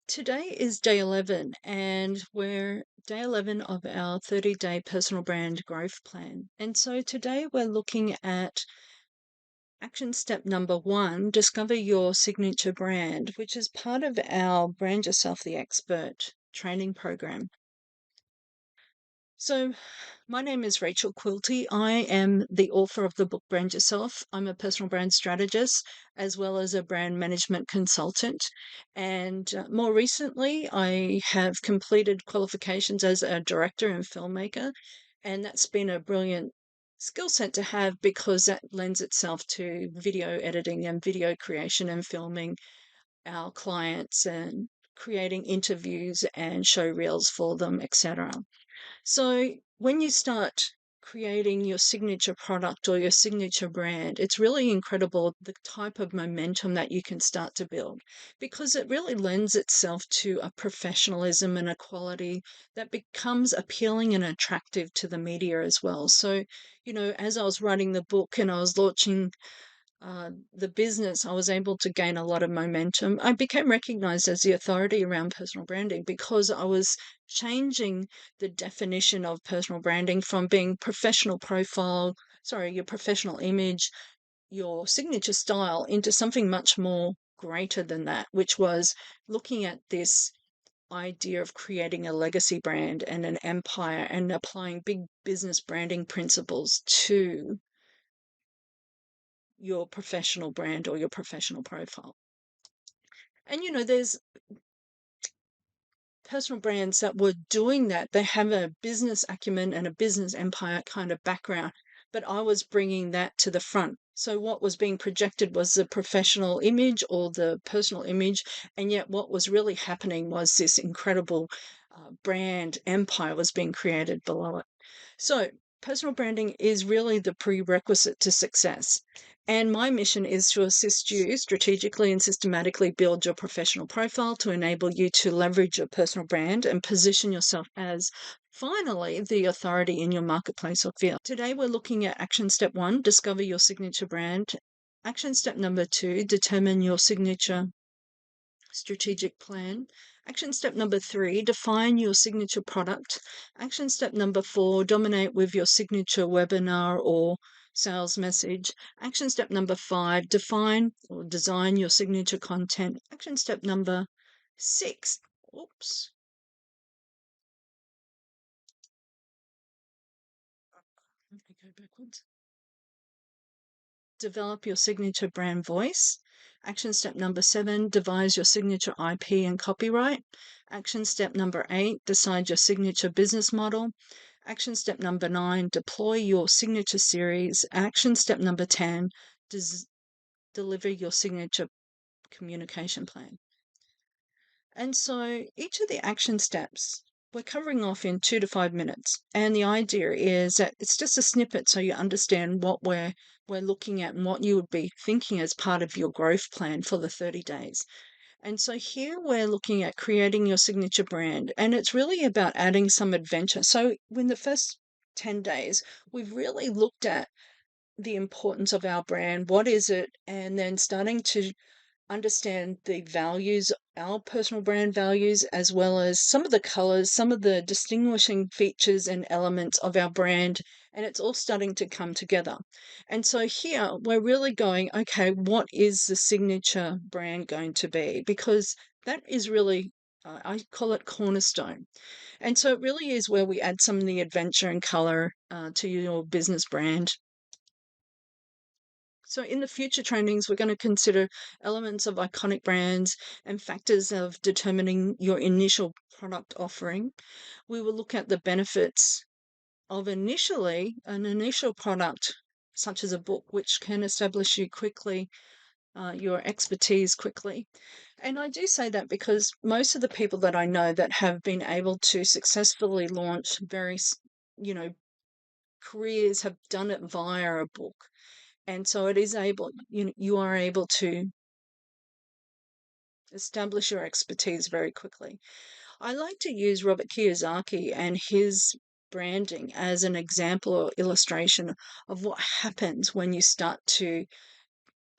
Today is day 11, and we're day 11 of our 30-day personal brand growth plan. And so today we're looking at action step number 1, discover your signature brand, which is part of our Brand Yourself the Expert training program. So, my name is Rachel Quilty. I am the author of the book Brand Yourself. I'm a personal brand strategist as well as a brand management consultant. And more recently, I have completed qualifications as a director and filmmaker. And that's been a brilliant skill set to have because that lends itself to video editing and video creation and filming our clients and creating interviews and show reels for them, etc. So when you start creating your signature product or your signature brand, it's really incredible the type of momentum that you can start to build because it really lends itself to a professionalism and a quality that becomes appealing and attractive to the media as well. So, as I was writing the book and I was launching the business, I was able to gain a lot of momentum. I became recognized as the authority around personal branding because I was changing the definition of personal branding from being your professional image, your signature style, into something much more greater than that, which was looking at this idea of creating a legacy brand and an empire and applying big business branding principles to your professional brand or your professional profile. And there's personal brands that were doing that. They have a business acumen and a business empire kind of background, but I was bringing that to the front. So what was being projected was the professional image or the personal image, and yet what was really happening was this incredible brand empire was being created below it. So personal branding is really the prerequisite to success. And my mission is to assist you strategically and systematically build your professional profile to enable you to leverage your personal brand and position yourself as finally the authority in your marketplace or field. Today, we're looking at action step 1, discover your signature brand. Action step number 2, determine your signature strategic plan. Action step number 3, define your signature product. Action step number 4, dominate with your signature webinar or sales message. Action step number 5, define or design your signature content. Action step number 6, oops. Let me go backwards. Develop your signature brand voice. Action step number 7, devise your signature IP and copyright. Action step number 8, decide your signature business model. Action step number 9, deploy your signature series. Action step number 10, deliver your signature communication plan. And so each of the action steps we're covering off in 2 to 5 minutes. And the idea is that it's just a snippet so you understand what we're looking at and what you would be thinking as part of your growth plan for the 30 days. And so here we're looking at creating your signature brand, and it's really about adding some adventure. So in the first 10 days, we've really looked at the importance of our brand, what is it, and then starting to understand the values, our personal brand values, as well as some of the colors, some of the distinguishing features and elements of our brand. And it's all starting to come together. And so here we're really going, okay, what is the signature brand going to be? Because that is really, I call it cornerstone. And so it really is where we add some of the adventure and color to your business brand. So in the future trainings, we're going to consider elements of iconic brands and factors of determining your initial product offering. We will look at the benefits of an initial product, such as a book, which can establish you quickly, your expertise quickly. And I do say that because most of the people that I know that have been able to successfully launch careers have done it via a book. And so it is able, you are able to establish your expertise very quickly. I like to use Robert Kiyosaki and his branding as an example or illustration of what happens when you start to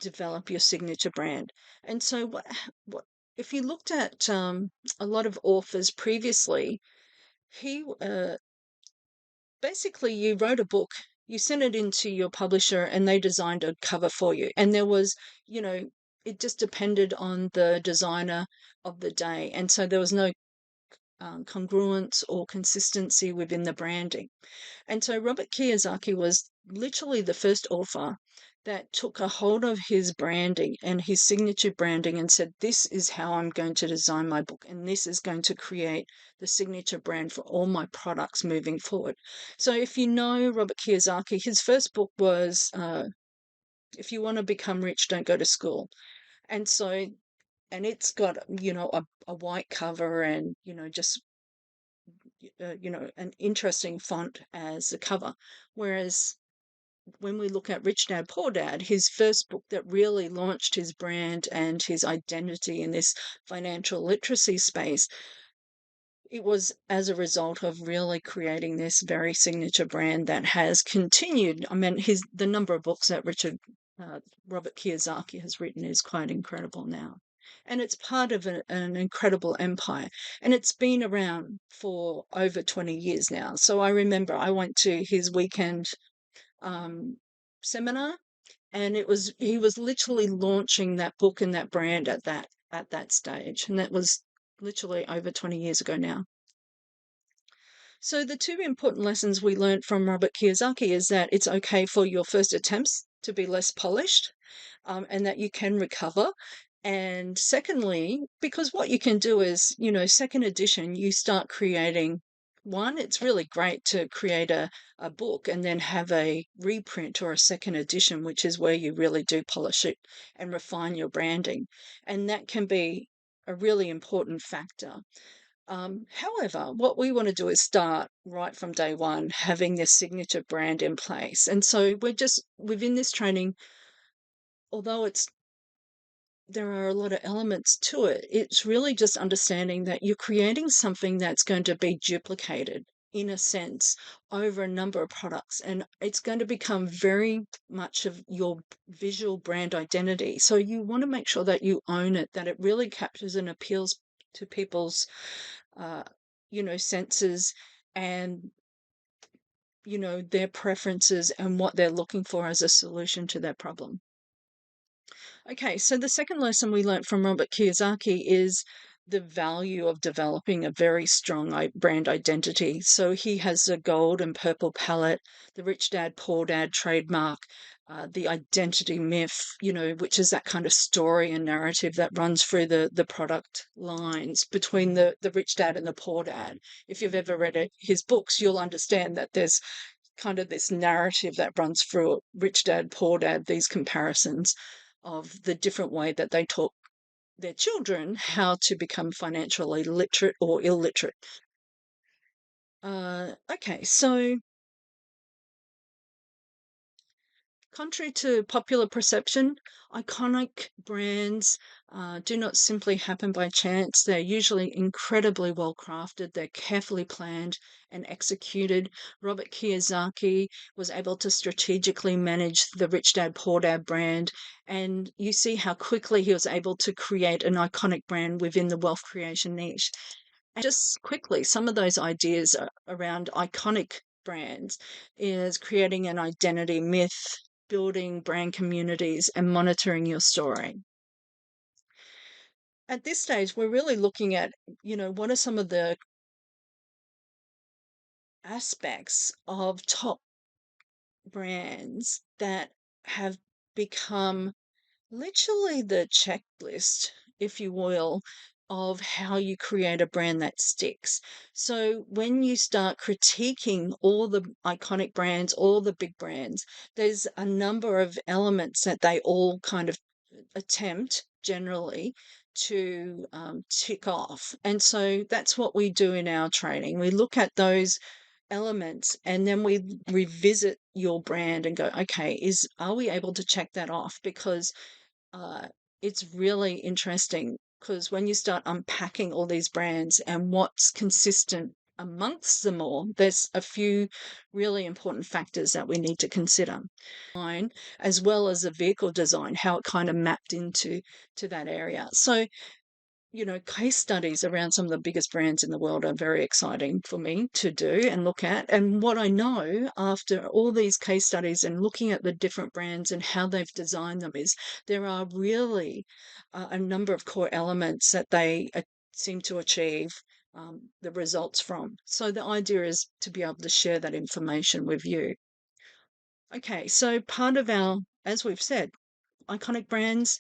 develop your signature brand. And so what if you looked at a lot of authors previously, he basically you wrote a book, you sent it into your publisher, and they designed a cover for you. And there was, you know, it just depended on the designer of the day, and so there was no congruence or consistency within the branding. And so Robert Kiyosaki was literally the first author that took a hold of his branding and his signature branding and said, this is how I'm going to design my book, and this is going to create the signature brand for all my products moving forward. So if you know Robert Kiyosaki, his first book was If You Want to Become Rich, Don't Go to School. And so, and it's got, a white cover and, just an interesting font as a cover. Whereas when we look at Rich Dad Poor Dad, his first book that really launched his brand and his identity in this financial literacy space, it was as a result of really creating this very signature brand that has continued. I mean, the number of books that Robert Kiyosaki has written is quite incredible now. And it's part of an incredible empire. And it's been around for over 20 years now. So I remember I went to his weekend seminar, and he was literally launching that book and that brand at that stage. And that was literally over 20 years ago now. So the two important lessons we learned from Robert Kiyosaki is that it's okay for your first attempts to be less polished, and that you can recover. And secondly, because what you can do is, second edition, you start creating one. It's really great to create a book and then have a reprint or a second edition, which is where you really do polish it and refine your branding. And that can be a really important factor. However, what we want to do is start right from day one, having this signature brand in place. And so we're just within this training, although there are a lot of elements to it, it's really just understanding that you're creating something that's going to be duplicated in a sense over a number of products, and it's going to become very much of your visual brand identity. So you want to make sure that you own it, that it really captures and appeals to people's senses and their preferences and what they're looking for as a solution to their problem. Okay, so the second lesson we learned from Robert Kiyosaki is the value of developing a very strong brand identity. So he has the gold and purple palette, the Rich Dad Poor Dad trademark, the identity myth, which is that kind of story and narrative that runs through the product lines between the Rich Dad and the Poor Dad. If you've ever read his books, you'll understand that there's kind of this narrative that runs through Rich Dad, Poor Dad, these comparisons of the different way that they taught their children how to become financially literate or illiterate. Okay, so contrary to popular perception, iconic brands do not simply happen by chance. They're usually incredibly well crafted, they're carefully planned and executed. Robert Kiyosaki was able to strategically manage the Rich Dad Poor Dad brand, and you see how quickly he was able to create an iconic brand within the wealth creation niche. And just quickly, some of those ideas around iconic brands is creating an identity myth, building brand communities, and monitoring your story. At this stage, we're really looking at, what are some of the aspects of top brands that have become literally the checklist, if you will, of how you create a brand that sticks. So when you start critiquing all the iconic brands, all the big brands, there's a number of elements that they all kind of attempt generally to tick off. And so that's what we do in our training. We look at those elements and then we revisit your brand and go, okay, are we able to check that off? Because it's really interesting, because when you start unpacking all these brands and what's consistent amongst them all, there's a few really important factors that we need to consider, as well as the vehicle design, how it kind of mapped into that area. So case studies around some of the biggest brands in the world are very exciting for me to do and look at. And what I know after all these case studies and looking at the different brands and how they've designed them is there are really a number of core elements that they seem to achieve the results from. So the idea is to be able to share that information with you. Okay, so part of as we've said, iconic brands,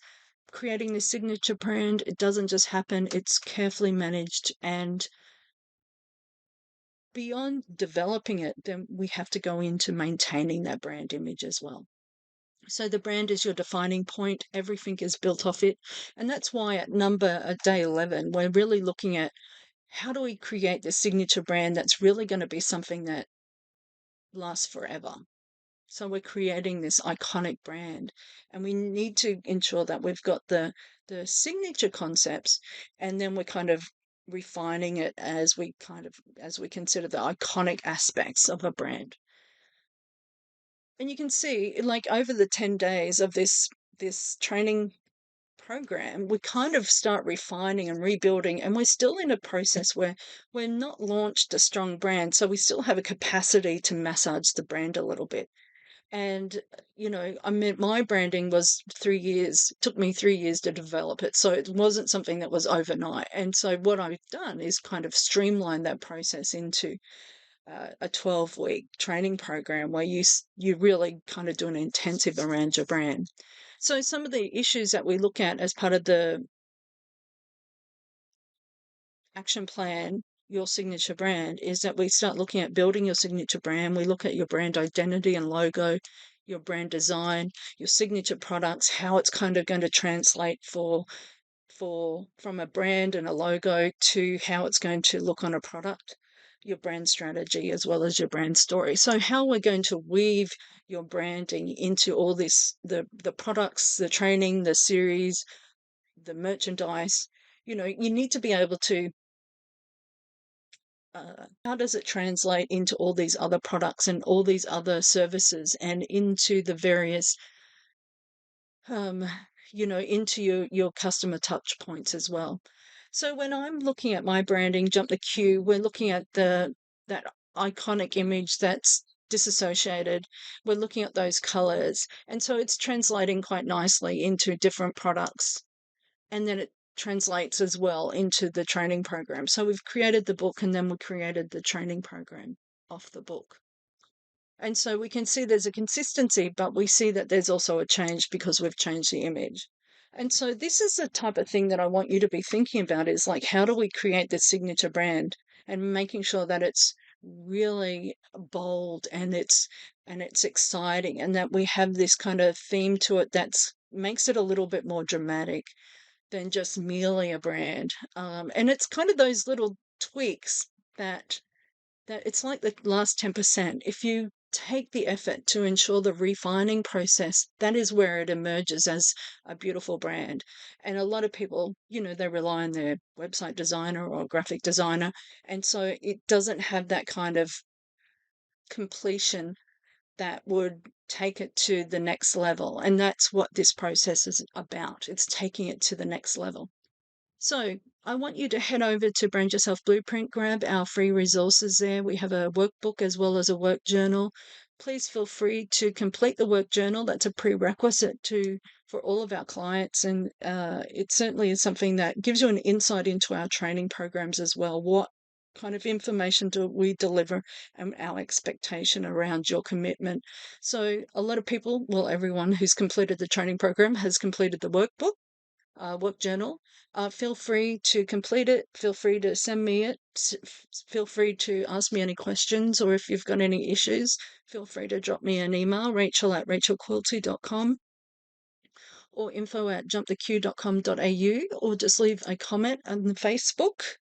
creating this signature brand, it doesn't just happen, it's carefully managed. And beyond developing it, then we have to go into maintaining that brand image as well. So the brand is your defining point, everything is built off it. And that's why at day 11, we're really looking at how do we create the signature brand that's really going to be something that lasts forever. So we're creating this iconic brand, and we need to ensure that we've got the signature concepts, and then we're kind of refining it as we consider the iconic aspects of a brand. And you can see, like, over the 10 days of this training program, we kind of start refining and rebuilding, and we're still in a process where we're not launched a strong brand, so we still have a capacity to massage the brand a little bit. And, I mean, my branding was 3 years, took me 3 years to develop it. So it wasn't something that was overnight. And so what I've done is kind of streamline that process into a 12-week training program where you really kind of do an intensive around your brand. So some of the issues that we look at as part of the action plan, your signature brand, is that we start looking at building your signature brand. We look at your brand identity and logo, your brand design, your signature products, how it's kind of going to translate from a brand and a logo to how it's going to look on a product, your brand strategy as well as your brand story. So how we're going to weave your branding into all this, the products, the training, the series, the merchandise. You need to be able to how does it translate into all these other products and all these other services and into the various um, into your customer touch points as well. So when I'm looking at my branding, JumptheQ, we're looking at that iconic image that's disassociated. We're looking at those colors, and so it's translating quite nicely into different products, and then it translates as well into the training program. So we've created the book, and then we created the training program off the book. And so we can see there's a consistency, but we see that there's also a change because we've changed the image. And so this is the type of thing that I want you to be thinking about, is like, how do we create this signature brand and making sure that it's really bold and it's exciting, and that we have this kind of theme to it that's makes it a little bit more dramatic than just merely a brand. And it's kind of those little tweaks that it's like the last 10%. If you take the effort to ensure the refining process, that is where it emerges as a beautiful brand. And a lot of people, they rely on their website designer or graphic designer. And so it doesn't have that kind of completion that would take it to the next level. And that's what this process is about. It's taking it to the next level. So I want you to head over to Brand Yourself Blueprint, grab our free resources there. We have a workbook as well as a work journal. Please feel free to complete the work journal. That's a prerequisite for all of our clients. And it certainly is something that gives you an insight into our training programs as well. What kind of information do we deliver and our expectation around your commitment. So a lot of people, well, everyone who's completed the training program has completed the workbook. Work journal. Feel free to complete it. Feel free to send me it. Feel free to ask me any questions, or if you've got any issues, feel free to drop me an email, rachel@rachelquilty.com or info@jumptheq.com.au, or just leave a comment on the Facebook.